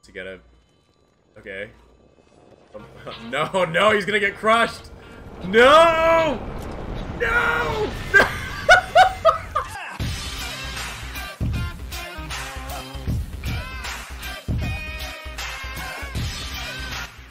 he gotta... Okay. No, no, he's gonna get crushed! No! No! No!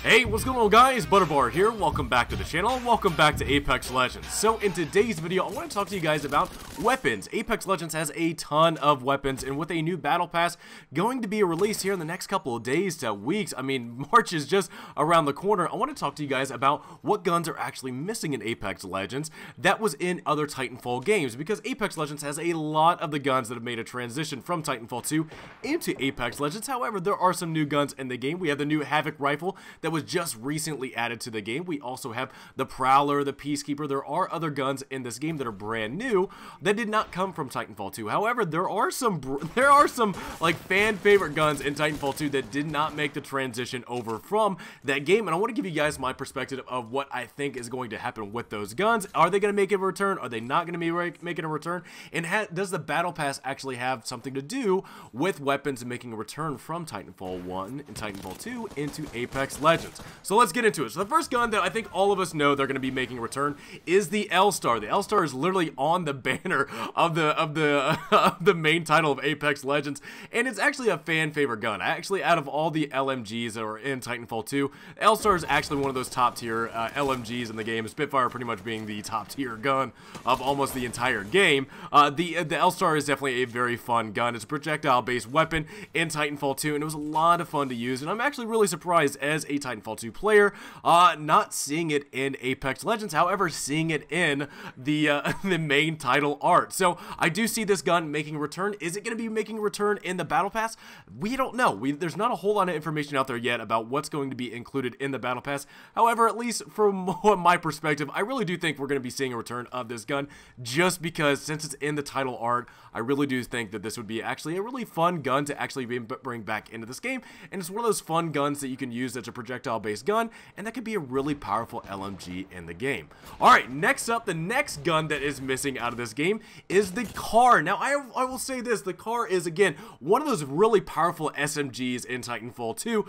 Hey, what's going on guys? Butterbar here, welcome back to the channel, welcome back to Apex Legends. So in today's video, I want to talk to you guys about weapons. Apex Legends has a ton of weapons, and with a new battle pass going to be released here in the next couple of days to weeks, I mean, March is just around the corner, I want to talk to you guys about what guns are actually missing in Apex Legends that was in other Titanfall games, because Apex Legends has a lot of the guns that have made a transition from Titanfall 2 into Apex Legends. However, there are some new guns in the game. We have the new Havoc rifle that was just recently added to the game. We also have the Prowler, the Peacekeeper. There are other guns in this game that are brand new that did not come from Titanfall 2. However, there are some like fan favorite guns in Titanfall 2 that did not make the transition over from that game, and I want to give you guys my perspective of what I think is going to happen with those guns. Are they going to make a return? Are they not going to be making a return? And does the battle pass actually have something to do with weapons making a return from Titanfall 1 and Titanfall 2 into Apex Legends? So let's get into it. So the first gun that I think all of us know they're going to be making a return is the Lstar. The Lstar is literally on the banner of the main title of Apex Legends, and it's actually a fan favorite gun. Actually, out of all the LMGs that are in Titanfall 2, Lstar is actually one of those top tier LMGs in the game. Spitfire pretty much being the top tier gun of almost the entire game. The Lstar is definitely a very fun gun. It's a projectile based weapon in Titanfall 2, and it was a lot of fun to use, and I'm actually really surprised as a Titanfall 2 player, not seeing it in Apex Legends, however, seeing it in the main title art. So I do see this gun making a return. Is it going to be making a return in the battle pass? We don't know. There's not a whole lot of information out there yet about what's going to be included in the battle pass. However, at least from my perspective, I really do think we're going to be seeing a return of this gun, just because since it's in the title art, I really do think that this would be actually a really fun gun to actually bring back into this game, and it's one of those fun guns that you can use that's a projectile based gun, and that could be a really powerful LMG in the game. Alright, next up, the next gun that is missing out of this game is the car. Now, I will say this, the car is, again, one of those really powerful SMGs in Titanfall 2.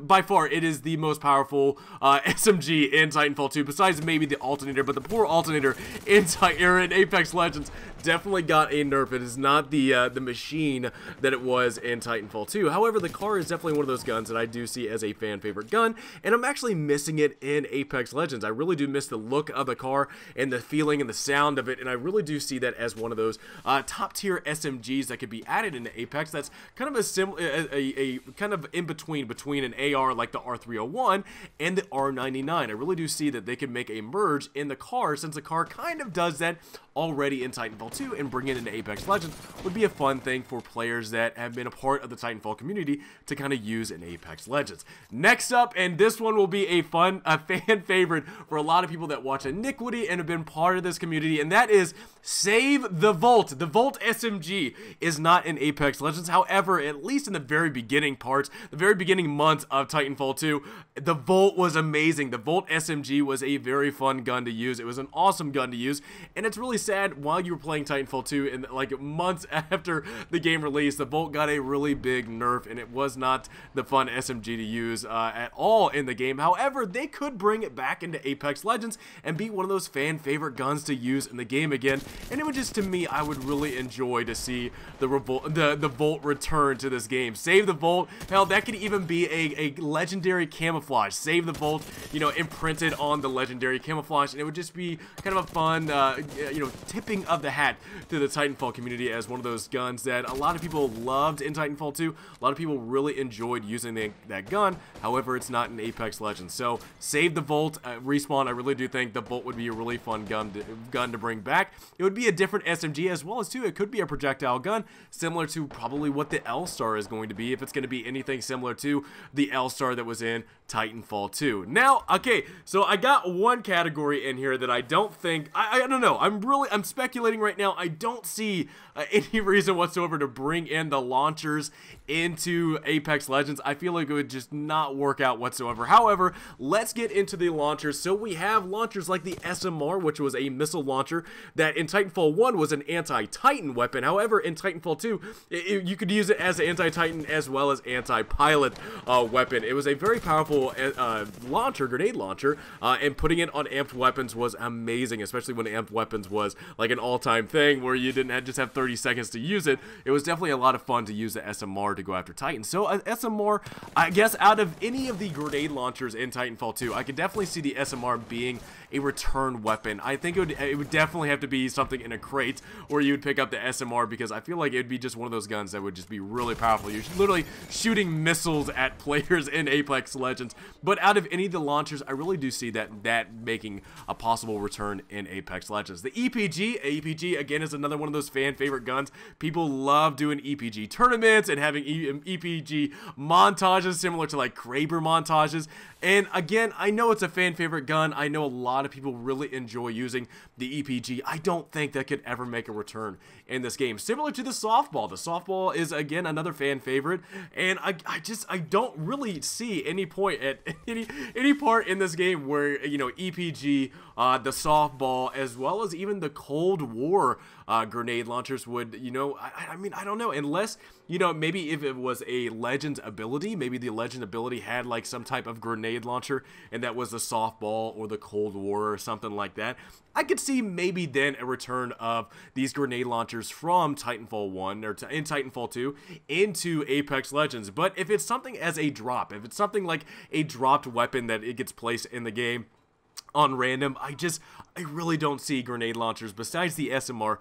By far, it is the most powerful SMG in Titanfall 2, besides maybe the alternator, but the poor alternator in Apex Legends definitely got a nerf. It is not the machine that it was in Titanfall 2. However, the car is definitely one of those guns that I do see as a fan favorite gun, and I'm actually missing it in Apex Legends. I really do miss the look of the car and the feeling and the sound of it, and I really do see that as one of those top tier SMGs that could be added into Apex. That's kind of a kind of in between an AR like the R301 and the R99. I really do see that they could make a merge in the car, since the car kind of does that already in Titanfall 2, and bring it into Apex Legends would be a fun thing for players that have been a part of the Titanfall community to kind of use in Apex Legends. Next up, and this one will be a fan favorite for a lot of people that watch Iniquity and have been part of this community, and that is Save the Vault. The Vault SMG is not in Apex Legends. However, at least in the very beginning parts, the very beginning months of Titanfall 2, the Vault was amazing. The Vault SMG was a very fun gun to use. It was an awesome gun to use, and it's really sad while you were playing Titanfall 2 and like months after the game released, the Vault got a really big nerf, and it was not the fun SMG to use at all in the game. However, they could bring it back into Apex Legends and be one of those fan favorite guns to use in the game again, and it would just, to me, I would really enjoy to see the Vault return to this game. Save the Vault, hell, that could even be a legendary camouflage. Save the Vault, you know, imprinted on the legendary camouflage, and it would just be kind of a fun, you know, tipping of the hat to the Titanfall community as one of those guns that a lot of people loved in Titanfall 2. A lot of people really enjoyed using that gun. However, it's not in Apex Legends. So save the Vault. Respawn, I really do think the Vault would be a really fun gun to bring back. It would be a different SMG, as well as too, it could be a projectile gun, similar to probably what the Lstar is going to be, if it's going to be anything similar to the Lstar that was in Titanfall 2. Now, okay, so I got one category in here that I don't think, I don't know, I'm speculating right right now, I don't see any reason whatsoever to bring in the launchers into Apex Legends. I feel like it would just not work out whatsoever. However, let's get into the launchers. So we have launchers like the SMR, which was a missile launcher that in Titanfall 1 was an anti-Titan weapon. However, in Titanfall 2, you could use it as an anti-Titan as well as anti-pilot weapon. It was a very powerful launcher, grenade launcher, and putting it on amped weapons was amazing, especially when amped weapons was like an all-time thing where you didn't just have 30 seconds to use it. It was definitely a lot of fun to use the SMR to go after Titan. So SMR, I guess out of any of the grenade launchers in Titanfall 2, I could definitely see the SMR being a return weapon. I think it would definitely have to be something in a crate where you would pick up the SMR, because I feel like it would be just one of those guns that would just be really powerful. You're literally shooting missiles at players in Apex Legends. But out of any of the launchers, I really do see that making a possible return in Apex Legends. The EPG again is another one of those fan favorite guns. People love doing EPG tournaments and having EPG montages similar to like Kraber montages. And again, I know it's a fan favorite gun. I know a lot of people really enjoy using the EPG. I don't think that could ever make a return in this game. Similar to the softball. The softball is again another fan favorite, and I don't really see any point at any part in this game where, you know, EPG, the softball, as well as even the Cold War grenade launchers would, you know, I mean, I don't know, unless, you know, maybe if it was a Legends ability, maybe the Legend ability had like some type of grenade launcher, and that was the softball or the Cold War or something like that. I could see maybe then a return of these grenade launchers from Titanfall 1 or in Titanfall 2 into Apex Legends. But if it's something as a drop, if it's something like a dropped weapon that it gets placed in the game on random, I really don't see grenade launchers besides the SMR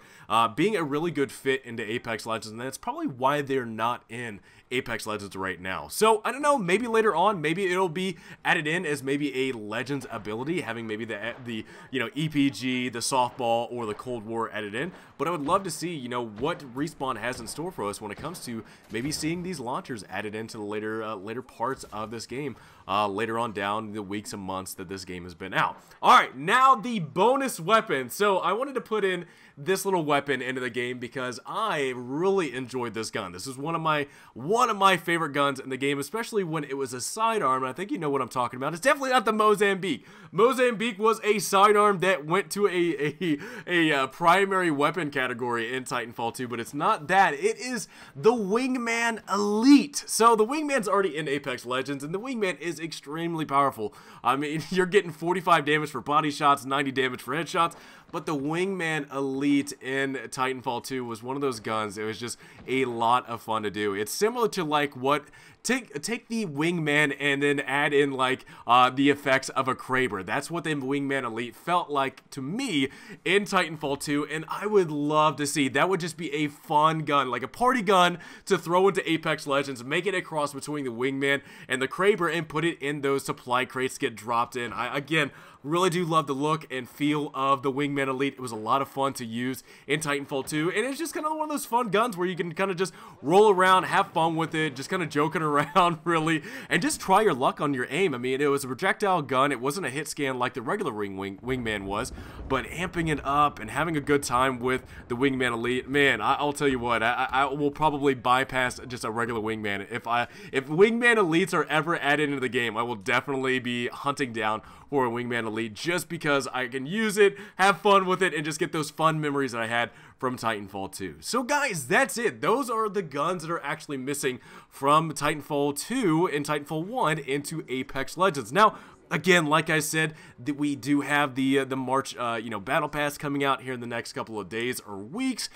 being a really good fit into Apex Legends, and that's probably why they're not in Apex Legends right now. So I don't know, maybe later on, maybe it'll be added in as maybe a Legends ability, having maybe the you know, EPG, the softball, or the Cold War added in. But I would love to see, you know, what Respawn has in store for us when it comes to maybe seeing these launchers added into the later parts of this game, later on down the weeks and months that this game has been out. All right, now the bonus weapon. So I wanted to put in this little weapon into the game because I really enjoyed this gun. This is one of my favorite guns in the game, especially when it was a sidearm. And I think you know what I'm talking about. It's definitely not the Mozambique. Mozambique was a sidearm that went to a primary weapon category in Titanfall 2, but it's not that. It is the Wingman Elite. So the Wingman's already in Apex Legends, and the Wingman is extremely powerful. I mean, you're getting 45 damage for body shots, 90 damage for headshots. But the Wingman Elite in Titanfall 2 was one of those guns. It was just a lot of fun to do. It's similar to like what... Take the Wingman and then add in like the effects of a Kraber. That's what the Wingman Elite felt like to me in Titanfall 2, and I would love to see. That would just be a fun gun, like a party gun to throw into Apex Legends, make it a cross between the Wingman and the Kraber, and put it in those supply crates get dropped in. Again, really do love the look and feel of the Wingman Elite. It was a lot of fun to use in Titanfall 2, and it's just kind of one of those fun guns where you can kind of just roll around, have fun with it, just kind of joking around really, and just try your luck on your aim. I mean, it was a projectile gun. It wasn't a hit scan like the regular Wingman was, but amping it up and having a good time with the Wingman Elite, man, I'll tell you what, I will probably bypass just a regular Wingman. If Wingman Elites are ever added into the game, I will definitely be hunting down for a Wingman Elite just because I can use it, have fun with it, and just get those fun memories that I had from Titanfall 2. So guys, that's it. Those are the guns that are actually missing from Titanfall 2 and Titanfall 1 into Apex Legends. Now, again, like I said, we do have the March, you know, Battle Pass coming out here in the next couple of days or weeks.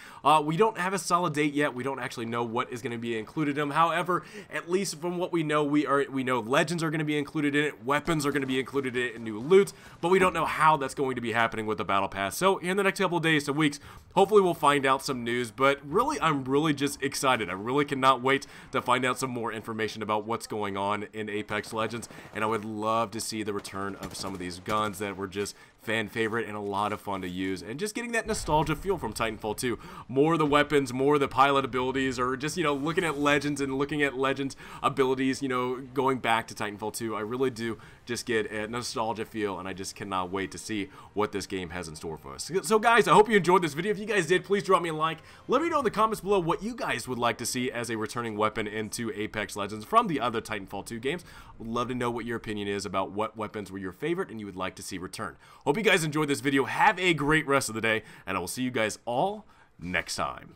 We don't have a solid date yet. We don't actually know what is going to be included in them. However, at least from what we know, we know Legends are going to be included in it, weapons are going to be included in it, and new loot, but we don't know how that's going to be happening with the Battle Pass. So in the next couple of days to weeks, hopefully we'll find out some news. But really, I'm really just excited. I really cannot wait to find out some more information about what's going on in Apex Legends, and I would love to see the return of some of these guns that were just fan favorite and a lot of fun to use, and just getting that nostalgia feel from Titanfall 2. More of the weapons, more of the pilot abilities, or just, you know, looking at Legends and looking at Legends abilities, you know, going back to Titanfall 2, I really do just get a nostalgia feel, and I just cannot wait to see what this game has in store for us. So guys, I hope you enjoyed this video. If you guys did, please drop me a like. Let me know in the comments below what you guys would like to see as a returning weapon into Apex Legends from the other Titanfall 2 games. Would love to know what your opinion is about what weapons were your favorite and you would like to see return. Hope you guys enjoyed this video. Have a great rest of the day, and I will see you guys all next time.